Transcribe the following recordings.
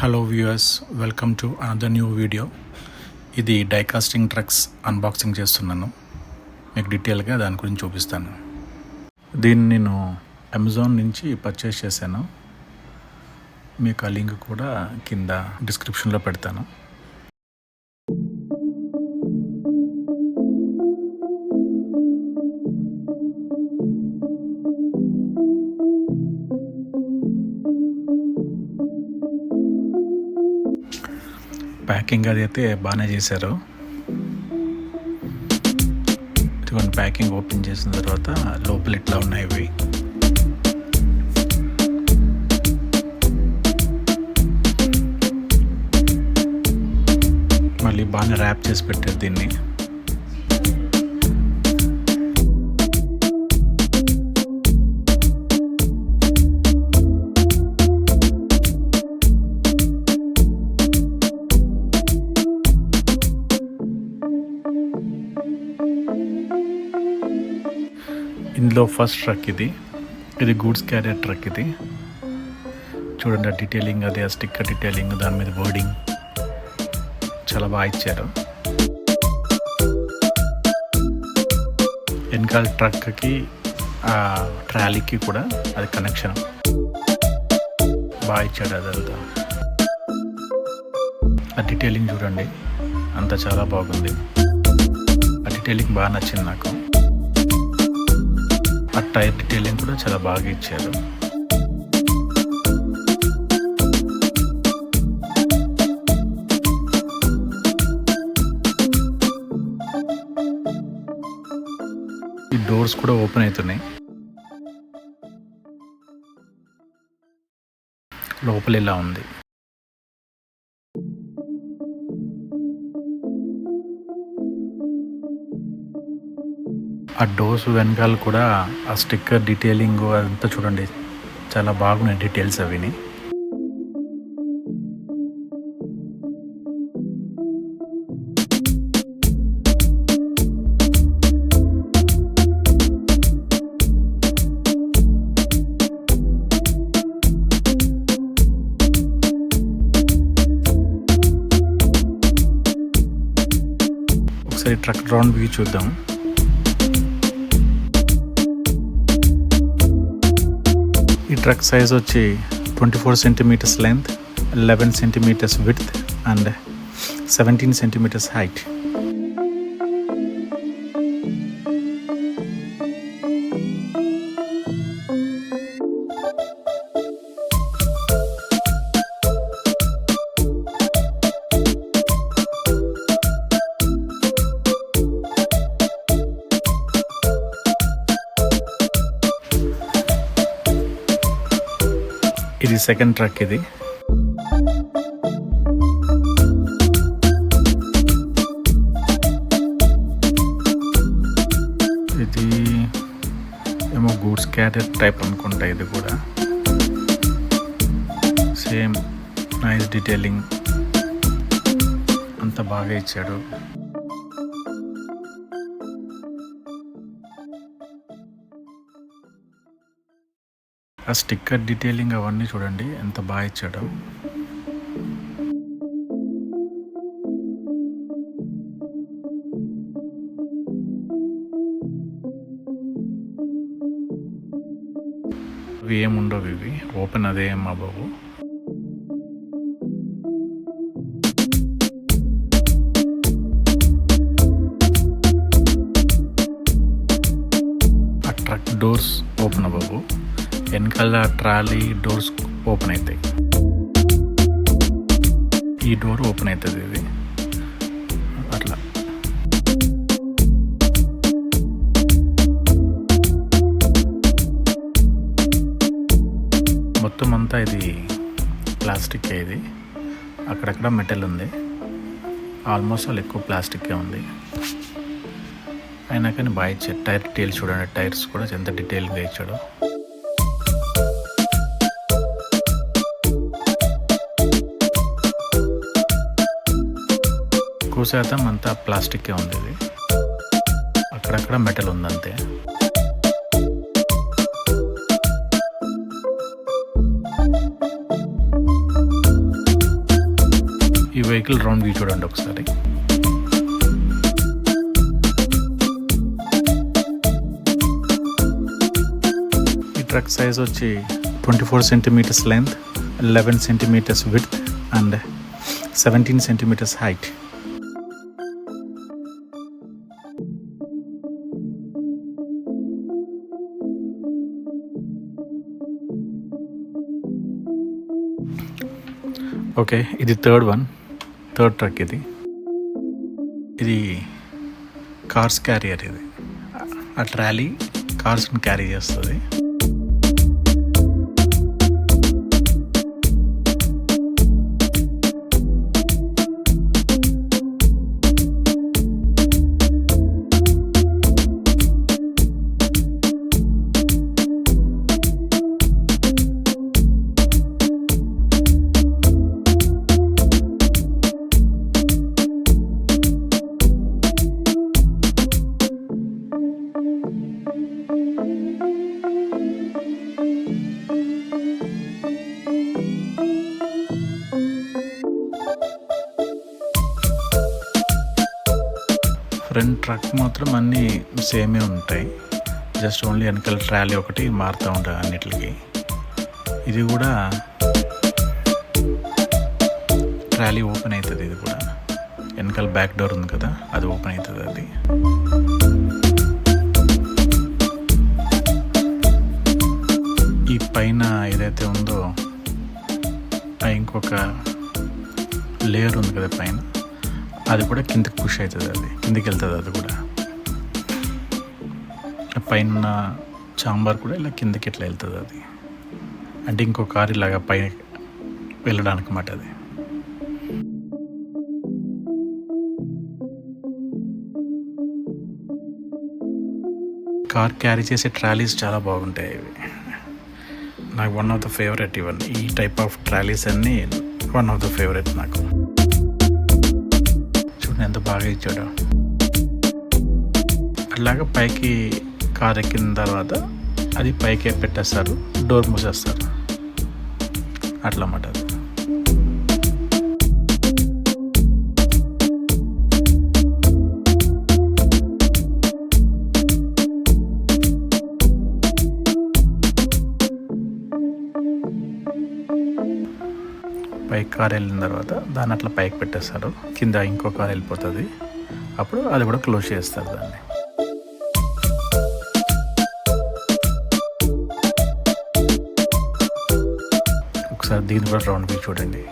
Hello viewers, welcome to another new video. ఇది డైకాస్టింగ్ trucks unboxing చేస్తున్నాను. మీకు డీటెయిల్గా దాని గురించి చూపిస్తాను. దీన్ని నేను అమెజాన్ నుంచి పర్చేస్ చేశాను. మీకు ఆ లింక్ కూడా కింద డిస్క్రిప్షన్లో పెడతాను. ప్యాకింగ్ అది అయితే బాగానే చేశారు. ఇటువంటి ప్యాకింగ్ ఓపెన్ చేసిన తర్వాత లోపల ఇట్లా ఉన్నాయి ఇవి. మళ్ళీ బాగానే ర్యాప్ చేసి పెట్టారు దీన్ని. ఇందులో ఫస్ట్ ట్రక్ ఇది గూడ్స్ క్యారియర్ ట్రక్. ఇది చూడండి, ఆ డీటెయిలింగ్, అది ఆ స్టిక్కర్ డీటెయిలింగ్, దాని మీద వర్డింగ్ చాలా బాగా ఇచ్చారు. వెనకాల ట్రక్కి ఆ ట్రాలీకి కూడా అది కనెక్షన్ బాగా ఇచ్చాడు. అదంతా ఆ డీటెయిలింగ్ చూడండి, అంతా చాలా బాగుంది. ఆ డీటెయిలింగ్ బాగా నచ్చింది నాకు. ఆ టైర్ డీటెయిలింగ్ కూడా చాలా బాగా ఇచ్చారు. ఈ డోర్స్ కూడా ఓపెన్ అవుతున్నాయి. లోపల ఇలా ఉంది. ఆ డోర్స్ వెనకాల కూడా ఆ స్టిక్కర్ డీటెయిలింగ్ అదంతా చూడండి, చాలా బాగున్నాయి డీటెయిల్స్ అవిని. ఒకసారి ట్రక్ రౌండ్ వ్యూ చూద్దాం. ఈ ట్రక్ సైజ్ వచ్చి 24 centimetres length, 11 centimetres width and 17 centimetres height. ఇది సెకండ్ ట్రక్. ఇది ఏమో గూడ్స్ క్యారియర్ టైప్ అనుకుంటా. ఇది కూడా సేమ్ నైస్ డీటెయిలింగ్, అంత బాగా ఇచ్చాడు. ఆ స్టిక్కర్ డీటెయిలింగ్ అవన్నీ చూడండి, ఎంత బాగా ఇచ్చాడు. ఇవి ఏముండవు, ఇవి ఓపెన్ అదే మా బాబు. ఆ ట్రక్ డోర్స్ ఓపెన్ అవ్వవు, వెనకాల ట్రాలీ డోర్స్ ఓపెన్ అవుతాయి. ఈ డోర్ ఓపెన్ అవుతుంది. ఇది అట్లా మొత్తం అంతా ఇది ప్లాస్టిక్. ఇది అక్కడక్కడ మెటల్ ఉంది, ఆల్మోస్ట్ ఆల్ ఎక్కువ ప్లాస్టిక్కే ఉంది. అయినా కానీ బాగా ఇచ్చాడు. టైర్ డీటెయిల్స్ చూడండి, టైర్స్ కూడా ఎంత డీటెయిల్గా ఇచ్చాడు. ఎక్కువ శాతం అంతా ప్లాస్టిక్కే ఉంది. ఇది అక్కడక్కడ మెటల్ ఉందంతే. వెహికల్ రౌండ్ వ్యూ చూడండి ఒకసారి. ఈ ట్రక్ సైజ్ వచ్చి 24 centimetres length, 11 centimetres width and 17 centimetres height. Okay, ఇది థర్డ్ ట్రక్. ఇది కార్స్ క్యారియర్. ఇది ఆ ట్రాలీ కార్స్ని క్యారీ చేస్తుంది. ఫ్రంట్ ట్రక్ మాత్రం అన్నీ సేమే ఉంటాయి. జస్ట్ ఓన్లీ వెనకాల ట్రాలీ ఒకటి మారుతూ ఉంటుంది అన్నిటికి. ఇది కూడా ట్రాలీ ఓపెన్ అవుతుంది. ఇది కూడా వెనకాల బ్యాక్ డోర్ ఉంది కదా, అది ఓపెన్ అవుతుంది. అది ఈ పైన ఏదైతే ఉందో ఇంకొక లేయర్ ఉంది కదా పైన, అది కూడా కిందకి పుష్ అవుతుంది. అది కిందికి వెళ్తుంది. అది కూడా పైన చాంబర్ కూడా ఇలా కిందకి ఇట్లా వెళ్తుంది. అది అంటే ఇంకో కారు ఇలాగా పైన వెళ్ళడానికి మాట. అది కార్ క్యారీ చేసే ట్రాలీస్ చాలా బాగుంటాయి. ఇవి నాకు వన్ ఆఫ్ ద ఫేవరెట్. ఇవన్నీ ఈ టైప్ ఆఫ్ ట్రాలీస్ అన్నీ వన్ ఆఫ్ ద ఫేవరెట్ నాకు. ఎంత బాగా ఇచ్చాడు. అట్లాగా పైకి కార్ ఎక్కిన తర్వాత అది పైకి పెట్టేస్తారు, డోర్ మూసేస్తారు. అట్లా అన్నమాట. అది పైకి కార్ వెళ్ళిన తర్వాత దాన్ని అట్లా పైకి పెట్టేస్తారు. కింద ఇంకో కార్ వెళ్ళిపోతుంది. అప్పుడు అది కూడా క్లోజ్ చేస్తారు దాన్ని. ఒకసారి దీన్ని కూడా రౌండ్ వ్యూ చూడండి.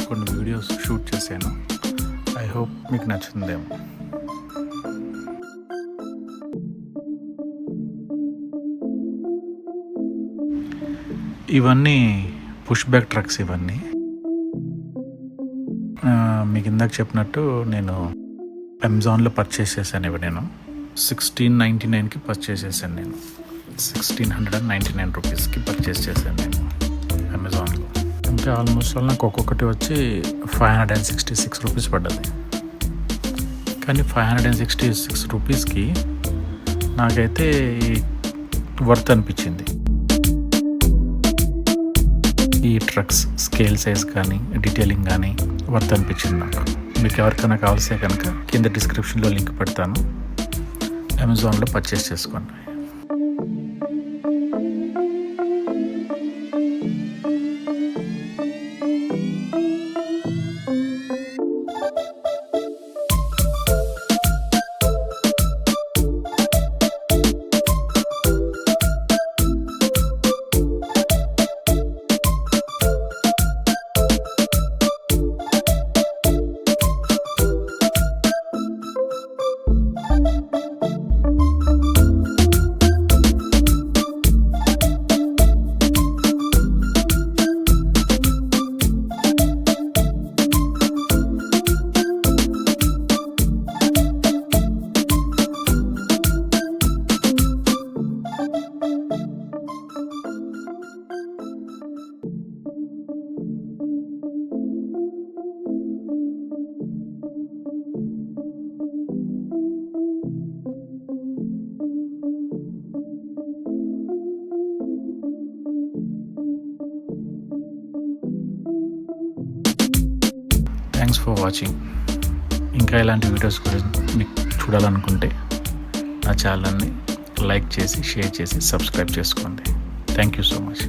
కొన్ని వీడియోస్ షూట్ చేశాను. ఐ హోప్ మీకు నచ్చుతుందేమో. ఇవన్నీ పుష్ బ్యాక్ ట్రక్స్. ఇవన్నీ మీకు ఇందాక చెప్పినట్టు నేను అమెజాన్లో పర్చేస్ చేశాను. ఇవి నేను 1699కి పర్చేస్ చేశాను. నేను 1699 రూపీస్కి పర్చేస్ చేశాను నేను అమెజాన్లో. అంటే ఆల్మోస్ట్ నాకు ఒక్కొక్కటి వచ్చి 566 రూపీస్ పడ్డది. కానీ 566 రూపీస్కి నాకైతే వర్త్ అనిపించింది. ఈ ట్రక్స్ స్కేల్ సైజ్ కానీ డీటెయిలింగ్ కానీ వర్త్ అనిపించింది నాకు. మీకు ఎవరికైనా కావాల్సే కనుక కింద డిస్క్రిప్షన్లో లింక్ పెడతాను. అమెజాన్లో పర్చేస్ చేసుకోండి. Thanks for watching. ఇంకా ఇలాంటి వీడియోస్ గురించి మీకు చూడాలనుకుంటే నా ఛానల్ని లైక్ చేసి షేర్ చేసి సబ్స్క్రైబ్ చేసుకోండి. Thank you so much.